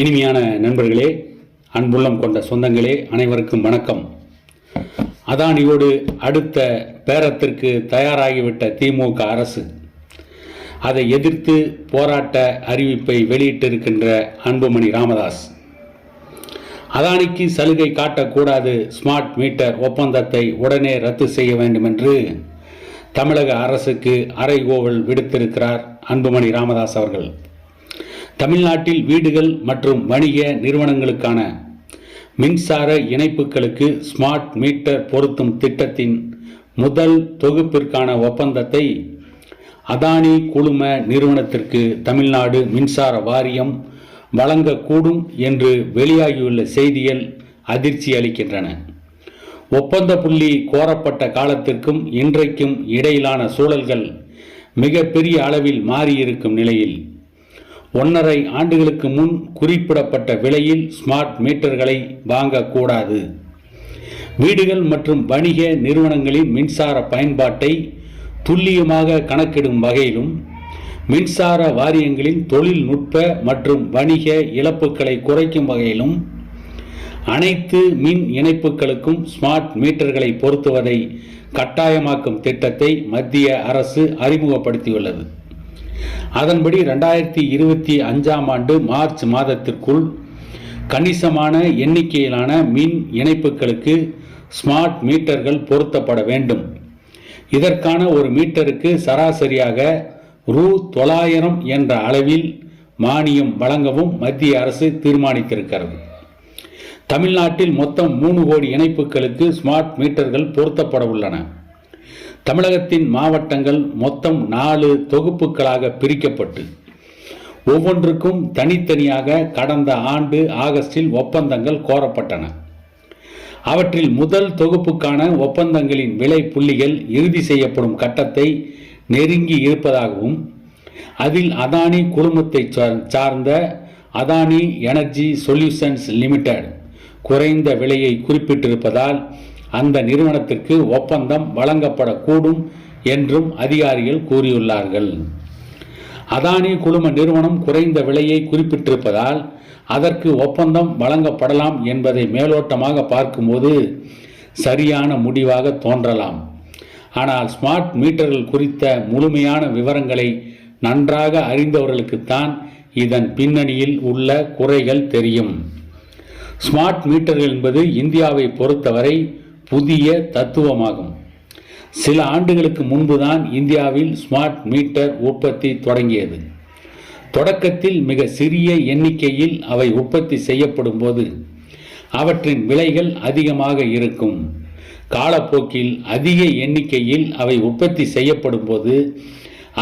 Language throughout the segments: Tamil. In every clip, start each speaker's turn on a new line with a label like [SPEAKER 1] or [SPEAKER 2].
[SPEAKER 1] இனிமையான நண்பர்களே, அன்புள்ளம் கொண்ட சொந்தங்களே, அனைவருக்கும் வணக்கம். அதானியோடு அடுத்த பேரத்திற்கு தயாராகிவிட்ட திமுக அரசு அதை எதிர்த்து போராட்ட அறிவிப்பை வெளியிட்டிருக்கின்ற அன்புமணி ராமதாஸ், அதானிக்கு சலுகை காட்டக்கூடாது, ஸ்மார்ட் மீட்டர் ஒப்பந்தத்தை உடனே ரத்து செய்ய வேண்டும் என்று தமிழக அரசுக்கு அறைகூவல் விடுத்திருக்கிறார் அன்புமணி ராமதாஸ் அவர்கள். தமிழ்நாட்டில் வீடுகள் மற்றும் வணிக நிறுவனங்களுக்கான மின்சார இணைப்புகளுக்கு ஸ்மார்ட் மீட்டர் பொருத்தும் திட்டத்தின் முதல் தொகுப்பிற்கான ஒப்பந்தத்தை அதானி குழும நிறுவனத்திற்கு தமிழ்நாடு மின்சார வாரியம் வழங்கக்கூடும் என்று வெளியாகியுள்ள செய்திகள் அதிர்ச்சி அளிக்கின்றன. ஒப்பந்த புள்ளி கோரப்பட்ட காலத்திற்கும் இன்றைக்கும் இடையிலான சூழல்கள் மிகப்பெரிய அளவில் மாறியிருக்கும் நிலையில் 1.5 ஆண்டுகளுக்கு முன் குறிப்பிடப்பட்ட விலையில் ஸ்மார்ட் மீட்டர்களை வாங்கக்கூடாது, வீடுகள் மற்றும் வணிக நிறுவனங்களின் மின்சார பயன்பாட்டை துல்லியமாக கணக்கிடும் வகையிலும் மின்சார வாரியங்களின் தொழில்நுட்ப மற்றும் வணிக இழப்புகளை குறைக்கும் வகையிலும் அனைத்து மின் இணைப்புகளுக்கும் ஸ்மார்ட் மீட்டர்களை பொருத்துவதை கட்டாயமாக்கும் திட்டத்தை மத்திய அரசு அறிமுகப்படுத்தியுள்ளது. அதன்படி 2025ஆம் ஆண்டு மார்ச் மாதத்திற்குள் கணிசமான எண்ணிக்கையிலான மின் இணைப்புகளுக்கு ஸ்மார்ட் மீட்டர்கள் பொருத்தப்பட வேண்டும். இதற்கான ஒரு மீட்டருக்கு சராசரியாக ரூ.900 என்ற அளவில் மானியம் வழங்கவும் மத்திய அரசு தீர்மானித்திருக்கிறது. தமிழ்நாட்டில் மொத்தம் 3 கோடி இணைப்புகளுக்கு ஸ்மார்ட் மீட்டர்கள் பொருத்தப்பட உள்ளன. தமிழகத்தின் மாவட்டங்கள் மொத்தம் 4 தொகுப்புகளாக பிரிக்கப்பட்டு ஒவ்வொன்றுக்கும் தனித்தனியாக கடந்த ஆண்டு ஆகஸ்டில் ஒப்பந்தங்கள் கோரப்பட்டன. அவற்றில் முதல் தொகுப்புக்கான ஒப்பந்தங்களின் விலை புள்ளிகள் இறுதி செய்யப்படும் கட்டத்தை நெருங்கி இருப்பதாகவும் அதில் அதானி குழுமத்தை சார்ந்த அதானி எனர்ஜி சொல்யூஷன்ஸ் லிமிடெட் குறைந்த விலையை குறிப்பிட்டிருப்பதால் அந்த நிறுவனத்திற்கு ஒப்பந்தம் வழங்கப்படக்கூடும் என்றும் அதிகாரிகள் கூறியுள்ளார்கள். அதானி குழும நிறுவனம் குறைந்த விலையை குறிப்பிட்டிருப்பதால் அதற்கு ஒப்பந்தம் வழங்கப்படலாம் என்பதை மேலோட்டமாக பார்க்கும்போது சரியான முடிவாக தோன்றலாம். ஆனால் ஸ்மார்ட் மீட்டர்கள் குறித்த முழுமையான விவரங்களை நன்றாக அறிந்தவர்களுக்குத்தான் இதன் பின்னணியில் உள்ள குறைகள் தெரியும். ஸ்மார்ட் மீட்டர்கள் என்பது இந்தியாவை பொறுத்தவரை புதிய தத்துவமாகும். சில ஆண்டுகளுக்கு முன்புதான் இந்தியாவில் ஸ்மார்ட் மீட்டர் உற்பத்தி தொடங்கியது. தொடக்கத்தில் மிக சிறிய எண்ணிக்கையில் அவை உற்பத்தி செய்யப்படும் போது அவற்றின் விலைகள் அதிகமாக இருக்கும். காலப்போக்கில் அதிக எண்ணிக்கையில் அவை உற்பத்தி செய்யப்படும் போது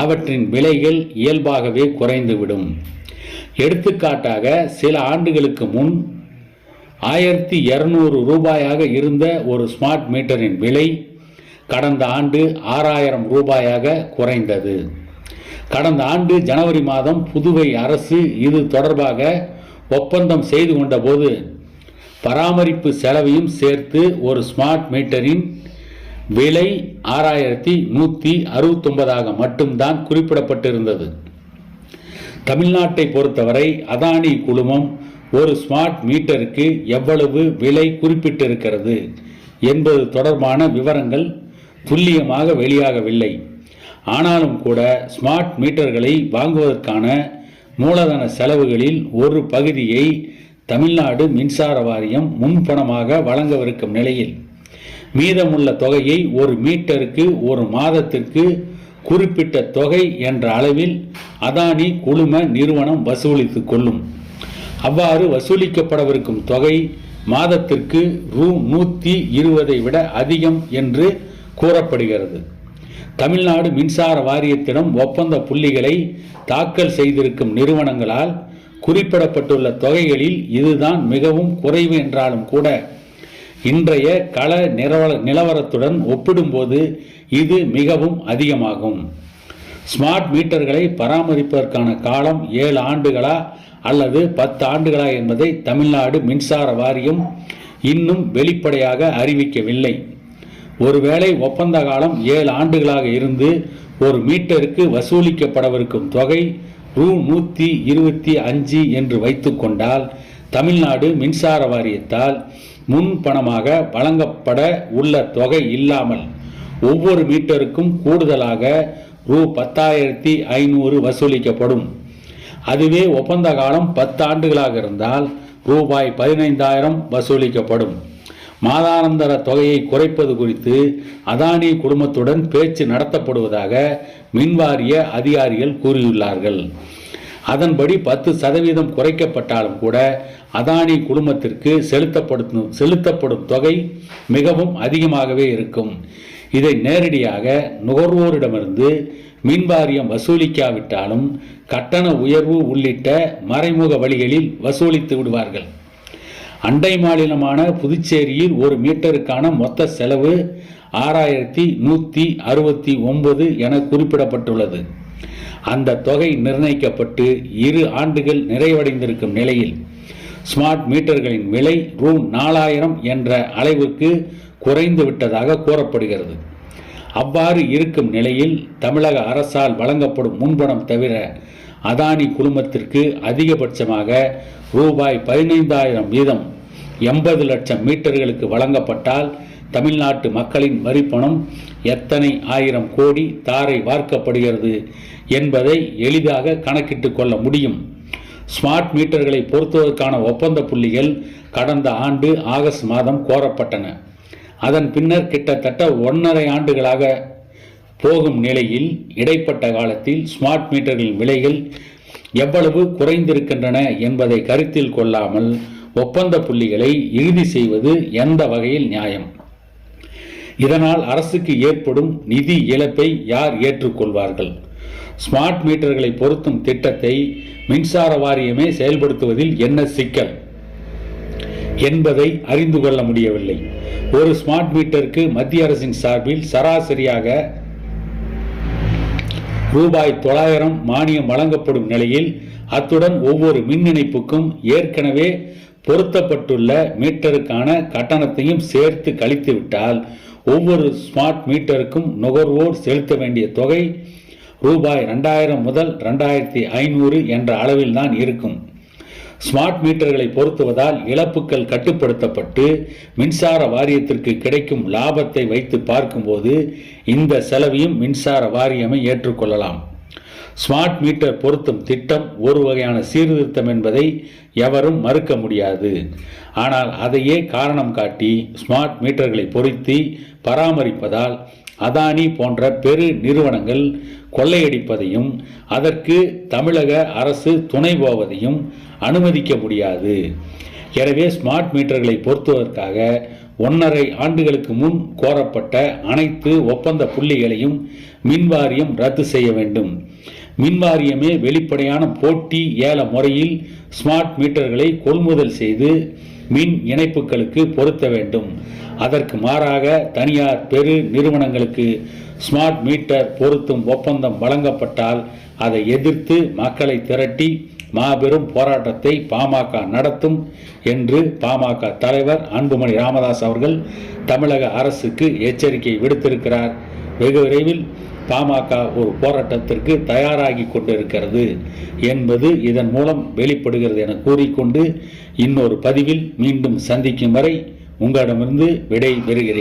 [SPEAKER 1] அவற்றின் விலைகள் இயல்பாகவே குறைந்துவிடும். எடுத்துக்காட்டாக, சில ஆண்டுகளுக்கு முன் 1200 ரூபாயாக இருந்த ஒரு ஸ்மார்ட் மீட்டரின் விலை கடந்த ஆண்டு 6000 ரூபாயாக குறைந்தது. கடந்த ஆண்டு ஜனவரி மாதம் புதுவை அரசு இது தொடர்பாக ஒப்பந்தம் செய்து கொண்ட போது பராமரிப்பு செலவையும் சேர்த்து ஒரு ஸ்மார்ட் மீட்டரின் விலை 6169 மட்டும்தான் குறிப்பிடப்பட்டிருந்தது. தமிழ்நாட்டை பொறுத்தவரை அதானி குழுமம் ஒரு ஸ்மார்ட் மீட்டருக்கு எவ்வளவு விலை குறிப்பிட்டிருக்கிறது என்பது தொடர்பான விவரங்கள் துல்லியமாக வெளியாகவில்லை. ஆனாலும் கூட ஸ்மார்ட் மீட்டர்களை வாங்குவதற்கான மூலதன செலவுகளில் ஒரு பகுதியை தமிழ்நாடு மின்சார வாரியம் முன்பணமாக வழங்கவிருக்கும் நிலையில் மீதமுள்ள தொகையை ஒரு மீட்டருக்கு ஒரு மாதத்திற்கு குறிப்பிட்ட தொகை என்ற அளவில் அதானி குழும நிறுவனம் வசூலித்துக் கொள்ளும். அவ்வாறு வசூலிக்கப்படவிருக்கும் தொகை மாதத்திற்கு ரூ.120 விட அதிகம் என்று கூறப்படுகிறது. தமிழ்நாடு மின்சார வாரியத்திடம் ஒப்பந்த புள்ளிகளை தாக்கல் செய்திருக்கும் நிறுவனங்களால் குறிப்பிடப்பட்டுள்ள தொகைகளில் இதுதான் மிகவும் குறைவு என்றாலும் கூட இன்றைய கள நிலவரத்துடன் ஒப்பிடும்போது இது மிகவும் அதிகமாகும். ஸ்மார்ட் மீட்டர்களை பராமரிப்பதற்கான காலம் 7 ஆண்டுகளா அல்லது 10 ஆண்டுகளா என்பதை தமிழ்நாடு மின்சார வாரியம் இன்னும் வெளிப்படையாக அறிவிக்கவில்லை. ஒருவேளை ஒப்பந்த காலம் 7 ஆண்டுகளாக இருந்து ஒரு மீட்டருக்கு வசூலிக்கப்படவிருக்கும் தொகை ரூ 125 என்று வைத்துக்கொண்டால் தமிழ்நாடு மின்சார வாரியத்தால் முன் பணமாக வழங்கப்பட உள்ள தொகை இல்லாமல் ஒவ்வொரு மீட்டருக்கும் கூடுதலாக ரூ 10,500 வசூலிக்கப்படும். அதுவே ஒப்பந்த காலம் 10 ஆண்டுகளாக இருந்தால் ரூபாய் 15,000 வசூலிக்கப்படும். மாதாந்திர தொகையை குறைப்பது குறித்து அதானி குழுமத்துடன் பேச்சு நடத்தப்படுவதாக மின்வாரிய அதிகாரிகள் கூறியுள்ளார்கள். அதன்படி 10% குறைக்கப்பட்டாலும் கூட அதானி குழுமத்திற்கு செலுத்தப்படும் தொகை மிகவும் அதிகமாகவே இருக்கும். இதை நேரடியாக நுகர்வோரிடமிருந்து மின்வாரியம் வசூலிக்காவிட்டாலும் கட்டண உயர்வு உள்ளிட்ட மறைமுக வழிகளில் வசூலித்து விடுவார்கள். அண்டை மாநிலமான புதுச்சேரியில் ஒரு மீட்டருக்கான மொத்த செலவு 6,169 என குறிப்பிடப்பட்டுள்ளது. அந்த தொகை நிர்ணயிக்கப்பட்டு 2 ஆண்டுகள் நிறைவடைந்திருக்கும் நிலையில் ஸ்மார்ட் மீட்டர்களின் விலை ரூ 4,000 என்ற அளவிற்கு குறைந்து விட்டதாக கூறப்படுகிறது. அவ்வாறு இருக்கும் நிலையில் தமிழக அரசால் வழங்கப்படும் முன்பணம் தவிர அதானி குழுமத்திற்கு அதிகபட்சமாக ரூபாய் 15,000 வீதம் 80 லட்சம் மீட்டர்களுக்கு வழங்கப்பட்டால் தமிழ்நாட்டு மக்களின் வரிப்பணம் எத்தனை ஆயிரம் கோடி தாரை வார்க்கப்படுகிறது என்பதை எளிதாக கணக்கிட்டு கொள்ள முடியும். ஸ்மார்ட் மீட்டர்களை பொருத்துவதற்கான ஒப்பந்த புள்ளிகள் கடந்த ஆண்டு ஆகஸ்ட் மாதம் கோரப்பட்டன. அதன் பின்னர் கிட்டத்தட்ட 1.5 ஆண்டுகளாக போகும் நிலையில் இடைப்பட்ட காலத்தில் ஸ்மார்ட் மீட்டர்களின் விலைகள் எவ்வளவு குறைந்திருக்கின்றன என்பதை கருத்தில் கொள்ளாமல் ஒப்பந்த புள்ளிகளை இறுதி செய்வது எந்த வகையில் நியாயம்? இதனால் அரசுக்கு ஏற்படும் நிதி இழப்பை யார் ஏற்றுக்கொள்வார்கள்? ஸ்மார்ட் மீட்டர்களை பொருத்தும் திட்டத்தை மின்சார வாரியமே செயல்படுத்துவதில் என்ன சிக்கல் என்பதை அறிந்து கொள்ள முடியவில்லை. ஒரு ஸ்மார்ட் மீட்டருக்கு மத்திய அரசின் சார்பில் சராசரியாக ரூபாய் 900 மானியம் வழங்கப்படும் நிலையில் அத்துடன் ஒவ்வொரு மின் இணைப்புக்கும் ஏற்கனவே பொருத்தப்பட்டுள்ள மீட்டருக்கான கட்டணத்தையும் சேர்த்து கழித்துவிட்டால் ஒவ்வொரு ஸ்மார்ட் மீட்டருக்கும் நுகர்வோர் செலுத்த வேண்டிய தொகை ரூபாய் 2,000 முதல் 2,500 என்ற அளவில் தான் இருக்கும். ஸ்மார்ட் மீட்டர்களை பொருத்துவதால் இழப்புகள் கட்டுப்படுத்தப்பட்டு மின்சார வாரியத்திற்கு கிடைக்கும் லாபத்தை வைத்து பார்க்கும்போது இந்த செலவையும் மின்சார வாரியமே ஏற்றுக்கொள்ளலாம். ஸ்மார்ட் மீட்டர் பொருத்தும் திட்டம் ஒரு வகையான சீர்திருத்தம் என்பதை எவரும் மறுக்க முடியாது. ஆனால் அதையே காரணம் காட்டி ஸ்மார்ட் மீட்டர்களை பொருத்தி பராமரிப்பதால் அதானி போன்ற பெரு நிறுவனங்கள் கொள்ளையடிப்பதையும் அதற்கு தமிழக அரசு துணை போவதையும் அனுமதிக்க முடியாது. எனவே ஸ்மார்ட் மீட்டர்களை பொருத்துவதற்காக 1.5 ஆண்டுகளுக்கு முன் கோரப்பட்ட அனைத்து ஒப்பந்த புள்ளிகளையும் மின்வாரியம் ரத்து செய்ய வேண்டும். மின்வாரியமே வெளிப்படையான போட்டி ஏல முறையில் ஸ்மார்ட் மீட்டர்களை கொள்முதல் செய்து மின் இணைப்புகளுக்கு பொருத்த வேண்டும். அதற்கு மாறாக தனியார் பெரு நிறுவனங்களுக்கு ஸ்மார்ட் மீட்டர் பொருத்தும் ஒப்பந்தம் வழங்கப்பட்டால் அதை எதிர்த்து மக்களை திரட்டி மாபெரும் போராட்டத்தை பாமக நடத்தும் என்று பாமக தலைவர் அன்புமணி ராமதாஸ் அவர்கள் தமிழக அரசுக்கு எச்சரிக்கை விடுத்திருக்கிறார். வெகு விரைவில் பாமக ஒரு போராட்டத்திற்கு தயாராகி கொண்டிருக்கிறது என்பது இதன் மூலம் வெளிப்படுகிறது என கூறிக்கொண்டு இன்னொரு பதிவில் மீண்டும் சந்திக்கும் வரை உங்களிடமிருந்து விடை பெறுகிறேன்.